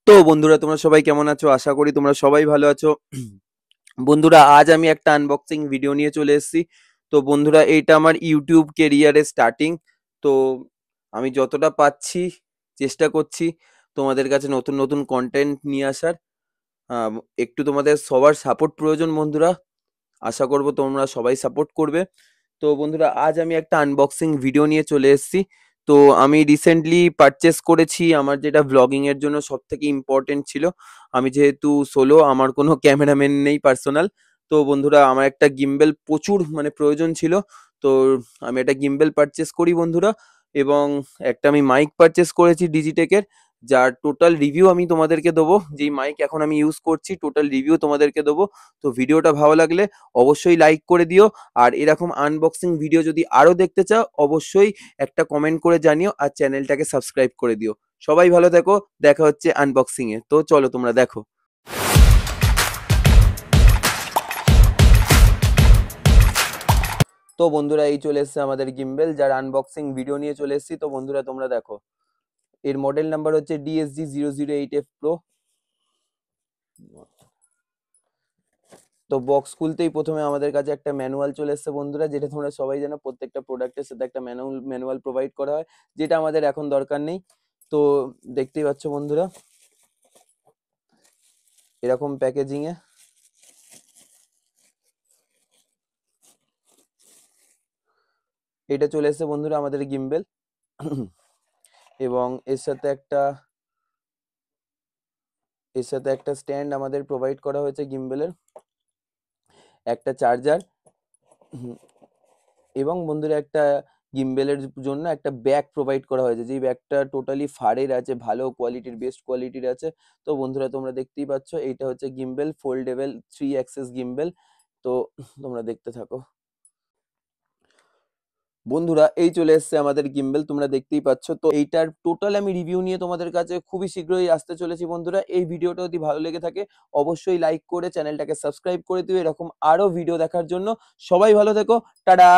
তো বন্ধুরা তোমরা সবাই কেমন আছো? আশা করি তোমরা সবাই ভালো আছো। বন্ধুরা আজ আমি একটা আনবক্সিং ভিডিও নিয়ে চলে এসেছি। তো বন্ধুরা এইটা আমার ইউটিউব কেরিয়ারের স্টার্টিং। তো আমি যতটা পাচ্ছি চেষ্টা করছি তোমাদের কাছে নতুন নতুন কন্টেন্ট নিয়ে আসার। আম একটু তোমাদের সবার সাপোর্ট প্রয়োজন বন্ধুরা। আশা করব তোমরা সবাই সাপোর্ট করবে। তো বন্ধুরা আজ আমি একটা আনবক্সিং ভিডিও নিয়ে চলে এসেছি। তো আমি রিসেন্টলি পারচেস করেছি আমার যেটা ভ্লগিং এর জন্য সবথেকে ইম্পর্টেন্ট ছিল। আমি যেহেতু সোলো আমার কোনো ক্যামেরাম্যান নেই পার্সোনাল। তো বন্ধুরা আমার একটা গিম্বেল প্রচুর মানে প্রয়োজন ছিল। তো আমি একটা গিম্বেল পারচেস করি বন্ধুরা এবং একটা আমি মাইক পারচেস করেছি ডিজিটেকের, যার টোটাল রিভিউ আমি তোমাদেরকে দেবো। যেই মাইক এখন আমি ইউজ করছি টোটাল রিভিউ তোমাদেরকে দেবো। তো ভিডিওটা ভালো লাগলে অবশ্যই লাইক করে দিও। আর এরকম আনবক্সিং ভিডিও যদি আরো দেখতে চাও অবশ্যই একটা কমেন্ট করে জানিও আর চ্যানেলটাকে সাবস্ক্রাইব করে দিও। সবাই ভালো থেকো, দেখা হচ্ছে আনবক্সিং এ। তো চলো তোমরা দেখো। তো বন্ধুরা এই চলে এসেছে আমাদের গিম্বেল, যার আনবক্সিং ভিডিও নিয়ে চলে এসেছি। তো বন্ধুরা তোমরা দেখো, এর মডেল নাম্বার হচ্ছে DSG-008F Pro। তো বক্স খুলতেই প্রথমে আমাদের কাছে একটা ম্যানুয়াল চলে এসেছে বন্ধুরা, যেটা তোমরা সবাই জানো প্রত্যেকটা প্রোডাক্টের সাথে একটা ম্যানুয়াল প্রোভাইড করা হয়, যেটা আমাদের এখন দরকার নেই। তো দেখতেই পাচ্ছ বন্ধুরা এরকম প্যাকেজিং এ এটা চলে এসেছে বন্ধুরা আমাদের গিম্বেল। এবং এর সাথে একটা স্ট্যান্ড আমাদের প্রোভাইড করা হয়েছে গিম্বেলের, একটা চার্জার এবং বন্ধুরা একটা গিম্বেলের জন্য একটা ব্যাগ প্রোভাইড করা হয়েছে, যেই ব্যাগটা টোটালি ফারের আছে, ভালো কোয়ালিটির, বেস্ট কোয়ালিটির আছে। তো বন্ধুরা তোমরা দেখতেই পাচ্ছ এইটা হচ্ছে গিম্বেল, ফোল্ডেবল 3 অ্যাক্সেস গিম্বেল। তো তোমরা দেখতে থাকো বন্ধুরা। এই চলে এসেছে আমাদের গিম্বেল, তোমরা দেখতেই পাচ্ছ। তো এইটার টোটাল আমি রিভিউ নিয়ে তোমাদের কাছে খুবই শীঘ্রই আসতে চলেছি বন্ধুরা। এই ভিডিওটা যদি ভালো লেগে থাকে অবশ্যই লাইক করে চ্যানেলটাকে সাবস্ক্রাইব করে দিও এরকম আরো ভিডিও দেখার জন্য। সবাই ভালো থেকো, টাটা।